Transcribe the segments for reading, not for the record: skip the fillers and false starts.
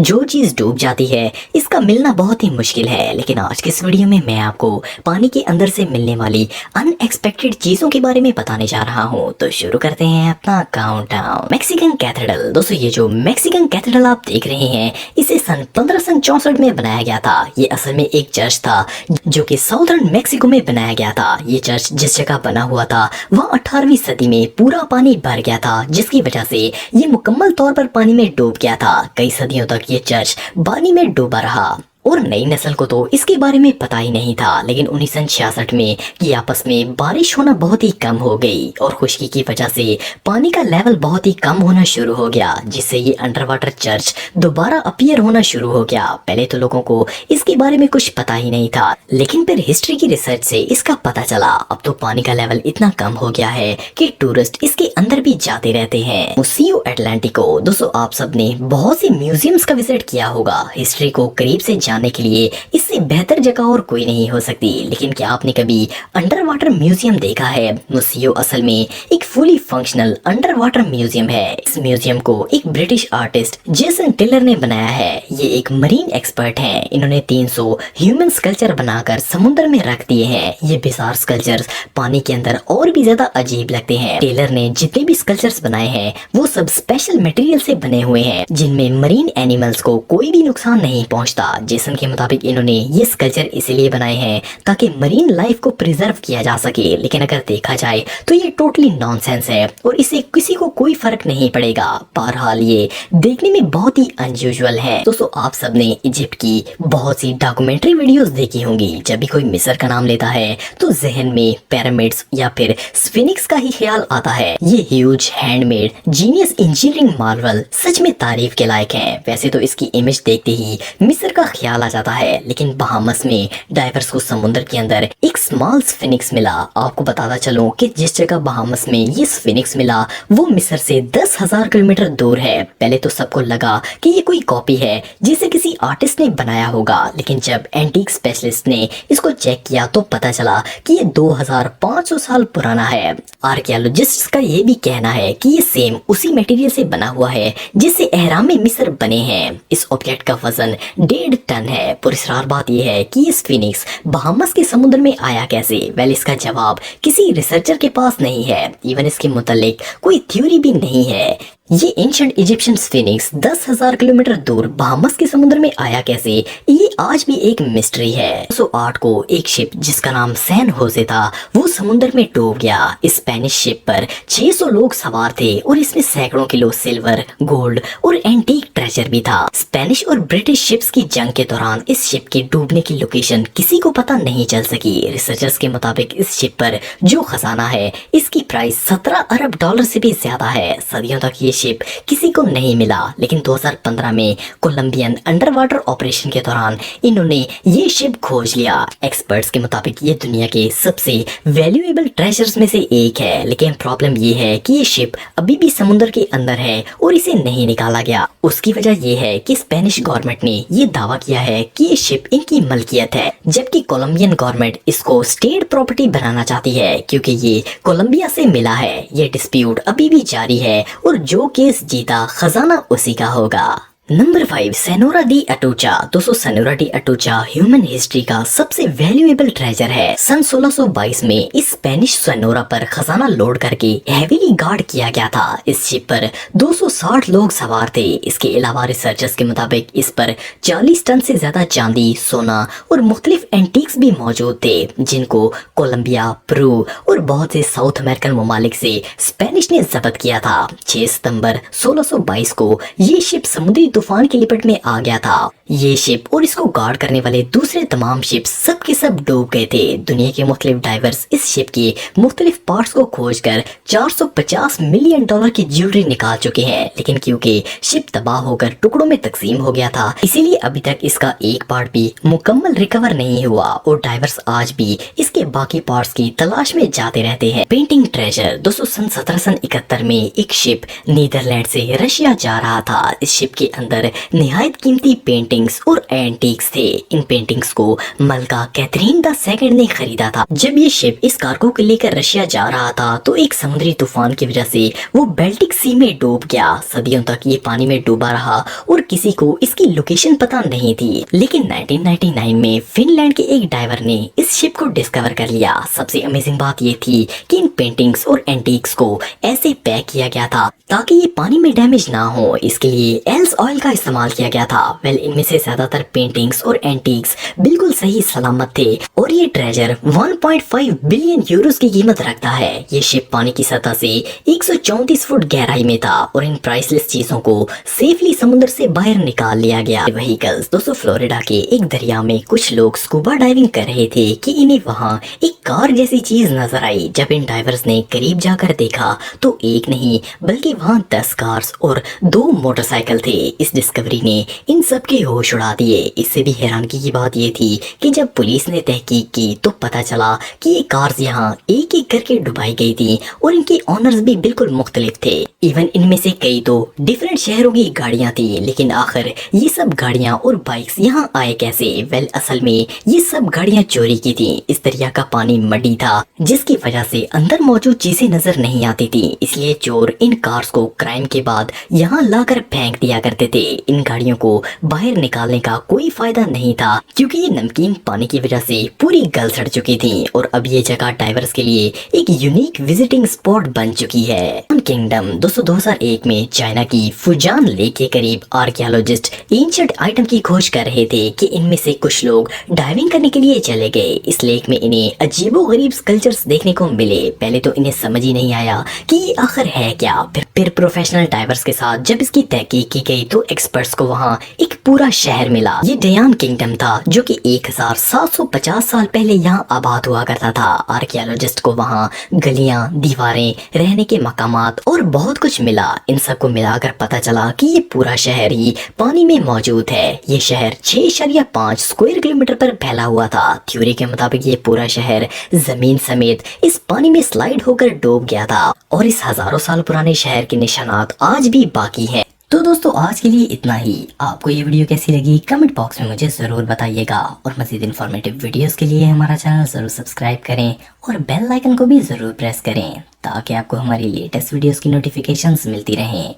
जो चीज डूब जाती है इसका मिलना बहुत ही मुश्किल है। लेकिन आज के इस वीडियो में मैं आपको पानी के अंदर से मिलने वाली अनएक्सपेक्टेड चीजों के बारे में बताने जा रहा हूँ। तो शुरू करते हैं अपना काउंटडाउन। Mexican cathedral. दोस्तों ये जो मैक्सिकन कैथेड्रल आप देख रहे हैं इसे सन 1564 में बनाया गया था। ये असल में एक चर्च था जो कि साउथर्न मैक्सिको में बनाया गया था। ये चर्च जिस जगह बना हुआ था वह 18वीं सदी में पूरा पानी भर गया था, जिसकी वजह से ये मुकम्मल तौर पर पानी में डूब गया था। कई सदियों तक ये चर्च पानी में डूबा रहा और नई नस्ल को तो इसके बारे में पता ही नहीं था। लेकिन 1966 में ये आपस में बारिश होना बहुत ही कम हो गई और खुश्की की वजह से पानी का लेवल बहुत ही कम होना शुरू हो गया, जिससे ये अंडर वाटर चर्च दोबारा अपीयर होना शुरू हो गया। पहले तो लोगों को इसके बारे में कुछ पता ही नहीं था, लेकिन फिर हिस्ट्री की रिसर्च से इसका पता चला। अब तो पानी का लेवल इतना कम हो गया है कि टूरिस्ट इसके अंदर भी जाते रहते हैं। मुसियो एटलांटिको। दोस्तों आप सबने बहुत सी म्यूजियम्स का विजिट किया होगा। हिस्ट्री को करीब से जानने के लिए इससे बेहतर जगह और कोई नहीं हो सकती। लेकिन क्या आपने कभी अंडर वाटर म्यूजियम देखा है? मुसियो असल में एक fully functional under water museum है। इस म्यूजियम को एक ब्रिटिश आर्टिस्ट जेसन टेलर ने बनाया है। ये एक मरीन एक्सपर्ट हैं। इन्होंने 300 ह्यूमन स्कल्पचर बनाकर समुद्र में रख दिए हैं। ये बिजार स्कल्पचर्स पानी के अंदर और भी ज्यादा अजीब लगते हैं। टेलर ने जितने भी स्कल्पचर्स बनाए हैं वो सब स्पेशल मटेरियल से बने हुए हैं, जिनमें मरीन एनिमल्स को कोई भी नुकसान नहीं पहुंचता। जेसन के मुताबिक इन्होंने ये स्कल्पचर इसलिए बनाए हैं ताकि मरीन लाइफ को प्रिजर्व किया जा सके। लेकिन अगर देखा जाए तो ये टोटली नॉनसेंस है और इससे किसी को कोई फर्क नहीं पड़ेगा। बहरहाल ये देखने में बहुत ही अनयूजुअल है। दोस्तों आप सबने इजिप्ट की बहुत सी डॉक्यूमेंट्री वीडियोस देखी होंगी। जब भी कोई मिस्र का नाम लेता है तो जहन में पिरामिड्स या फिर स्फिनिक्स का ही ख्याल आता है। ये huge handmade genius engineering marvel सच में तारीफ के लायक है। वैसे तो इसकी इमेज देखते ही मिस्र का ख्याल आ जाता है, लेकिन बहामस में डाइवर्स को समुद्र के अंदर एक स्मॉल स्फिनिक्स मिला। आपको बताता चलूं कि जिस जगह बहामस में ये स्फिनिक्स मिला वो मिस्र से 10,000 किलोमीटर दूर है। पहले तो सबको लगा कि ये कोई कॉपी है जिसे किसी आर्टिस्ट ने बनाया होगा, लेकिन जब एंटीक स्पेशलिस्ट ने इसको चेक किया तो पता चला कि ये 2500 साल पुराना है। आर्कियोलॉजिस्ट का ये भी कहना है कि ये सेम उसी मटेरियल से बना हुआ है जिससे एहराम मिस्र बने हैं। इस ऑब्जेक्ट का वजन 1.5 टन है। पुरस्कार बात यह है कि ये स्फिनिक्स बहामस के समुद्र में आया कैसे? वेल इसका जवाब किसी रिसर्चर के पास नहीं है। इवन इसके मुतालिक कोई थ्योरी भी नहीं है। ये एंशिएंट इजिप्शियन स्फिनिक्स 10,000 किलोमीटर दूर बहामस के समुद्र में आया कैसे, ये आज भी एक मिस्ट्री है। 1908 को एक शिप जिसका नाम सैन होजे था वो समुद्र में डूब गया। इस स्पेनिश शिप पर 600 लोग सवार थे और इसमें सैकड़ों किलो सिल्वर, गोल्ड और एंटीक ट्रेजर भी था। स्पेनिश और ब्रिटिश शिप्स की जंग के दौरान इस शिप के डूबने की लोकेशन किसी को पता नहीं चल सकी। रिसर्चर्स के मुताबिक इस शिप पर जो खजाना है इसकी प्राइस 17 अरब डॉलर से भी ज्यादा है। सदियों तक ये शिप किसी को नहीं मिला, लेकिन 2015 में कोलंबियन अंडर वाटर ऑपरेशन के दौरान इन्होंने ये शिप खोज लिया। एक्सपर्ट्स के मुताबिक ये दुनिया के सबसे वैल्यूएबल ट्रेजर्स में से एक है। लेकिन प्रॉब्लम ये है कि ये शिप अभी भी समुद्र के अंदर है और इसे नहीं निकाला गया। उसकी वजह ये है कि स्पेनिश गवर्नमेंट ने ये दावा किया है कि ये शिप इनकी मलकियत है, जबकि कोलंबियन गवर्नमेंट इसको स्टेट प्रॉपर्टी बनाना चाहती है क्योंकि ये कोलंबिया से मिला है। ये डिस्प्यूट अभी भी जारी है और जो केस जीता खजाना उसी का होगा। Number 5 Senora de Atocha. दोस्तों Senora de Atocha human history का सबसे वैल्यूएबल ट्रेजर है। सन 1622 में इस स्पेनिश सेनोरा पर खजाना लोड करके हेवीली गार्ड किया गया था। इस शिप पर 260 लोग सवार थे। इसके अलावा रिसर्चर्स के मुताबिक इस पर 40 टन से ज्यादा चांदी, सोना और मुख्तलिफ एंटीक्स भी मौजूद थे, जिनको कोलंबिया, पेरू और बहुत से साउथ अमेरिकन ममालिक से स्पेनिश ने जब्त किया था। 6 सितंबर 1622 को ये शिप समुद्री तूफान की लिपट में आ गया था। ये शिप और इसको गार्ड करने वाले दूसरे तमाम शिप सब के सब डूब गए थे। दुनिया के मुख्तलिफ डाइवर्स इस शिप के मुख्तलिफ पार्ट्स को खोजकर 450 मिलियन डॉलर की ज्वेलरी निकाल चुके हैं, लेकिन क्योंकि शिप तबाह होकर टुकड़ों में तकसीम हो गया था इसीलिए अभी तक इसका एक पार्ट भी मुकम्मल रिकवर नहीं हुआ और डाइवर्स आज भी इसके बाकी पार्ट्स की तलाश में जाते रहते हैं। Painting treasure. दोस्तों सन 1771 में एक शिप नीदरलैंड से रशिया जा रहा था। इस शिप के अंदर निहायत कीमती पेंटिंग्स और एंटीक्स थे। इन पेंटिंग्स को मलका कैथरीन द सेकंड ने खरीदा था। जब ये शिप इस कार्गो को लेकर रशिया जा रहा था तो एक समुद्री तूफान की वजह से वो बाल्टिक सी में डूब गया। सदियों तक ये पानी में डूबा रहा और किसी को इसकी लोकेशन पता नहीं थी। लेकिन 1999 में फिनलैंड के एक डाइवर ने इस शिप को डिस्कवर कर लिया। सबसे अमेजिंग बात ये थी कि इन पेंटिंग्स और एंटीक्स को ऐसे पैक किया गया था ताकि ये पानी में डैमेज ना हो। इसके लिए एल्स ऑयल का इस्तेमाल किया गया था। इनमें से ज्यादातर पेंटिंग्स और एंटीक्स बिल्कुल सही सलामत थे और ये ट्रेजर 1.5 बिलियन यूरोस की कीमत रखता है। ये शिप पानी की सतह से 134 फुट गहराई में था और इन प्राइसलेस चीजों को सेफली समुद्र से बाहर निकाल लिया गया। व्हीकल्स दोस्तों, फ्लोरिडा के एक दरिया में कुछ लोग स्कूबा डाइविंग कर रहे थे कि इन्हें वहाँ एक कार जैसी चीज नजर आई। जब इन डाइवर्स ने करीब जाकर देखा तो एक नहीं बल्कि वहाँ 10 कार्स और 2 मोटरसाइकिल थे। इस डिस्कवरी ने इन सब के होश उड़ा दिए। इससे भी हैरानगी की बात ये थी कि जब पुलिस ने तहकीक की तो पता चला कि ये कार्स यहाँ एक एक करके डुबाई गई थी और इनके ऑनर्स भी बिल्कुल मुख्तलिफ थे। इवन इनमें से कई तो डिफरेंट शहरों की गाड़ियाँ थी। लेकिन आखिर ये सब गाड़ियाँ और बाइक्स यहाँ आए कैसे? असल में ये सब गाड़ियाँ चोरी की थी। इस दरिया का पानी मडी था जिसकी वजह से अंदर मौजूद चीजें नजर नहीं आती थी, इसलिए चोर इन कार्स को क्राइम के बाद यहाँ लाकर फेंक दिया करते थे। इन गाड़ियों को बाहर निकालने का कोई फायदा नहीं था क्योंकि ये नमकीन पानी की वजह से पूरी गल सड़ चुकी थी और अब ये जगह डाइवर्स के लिए एक यूनिक विजिटिंग स्पॉट बन चुकी है। किंगडम दोस्तों, 2001 में चाइना की फुजान लेक के करीब आर्कियोलॉजिस्ट एंशिएंट आइटम की खोज कर रहे थे कि इनमें से कुछ लोग डाइविंग करने के लिए चले गए। इस लेक में इन्हें अजीबोगरीब स्कल्पचर्स देखने को मिले। पहले तो इन्हें समझ ही नहीं आया कि ये आखिर है क्या। फिर प्रोफेशनल डाइवर्स के साथ जब इसकी तहकीक की गई तो एक्सपर्ट्स को वहाँ एक पूरा शहर मिला। ये डयान किंगडम था जो कि 1750 साल पहले यहाँ आबाद हुआ करता था। आर्कियोलॉजिस्ट को वहाँ गलियां, दीवारें, रहने के मकामात और बहुत कुछ मिला। इन सब को मिलाकर पता चला कि ये पूरा शहर ही पानी में मौजूद है। ये शहर 6.5 स्क्वायर किलोमीटर पर फैला हुआ था। थ्योरी के मुताबिक ये पूरा शहर जमीन समेत इस पानी में स्लाइड होकर डूब गया था और इस हजारों साल पुराने शहर के निशानात आज भी बाकी हैं। तो दोस्तों, आज के लिए इतना ही। आपको ये वीडियो कैसी लगी कमेंट बॉक्स में मुझे जरूर बताइएगा और मजीद इन्फॉर्मेटिव वीडियोस के लिए हमारा चैनल जरूर सब्सक्राइब करें और बेल आइकन को भी जरूर प्रेस करें ताकि आपको हमारी लेटेस्ट वीडियोस की नोटिफिकेशंस मिलती रहें।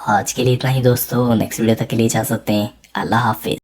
आज के लिए इतना ही दोस्तों, नेक्स्ट वीडियो तक के लिए इजाजत दें। अल्लाह हाफिज।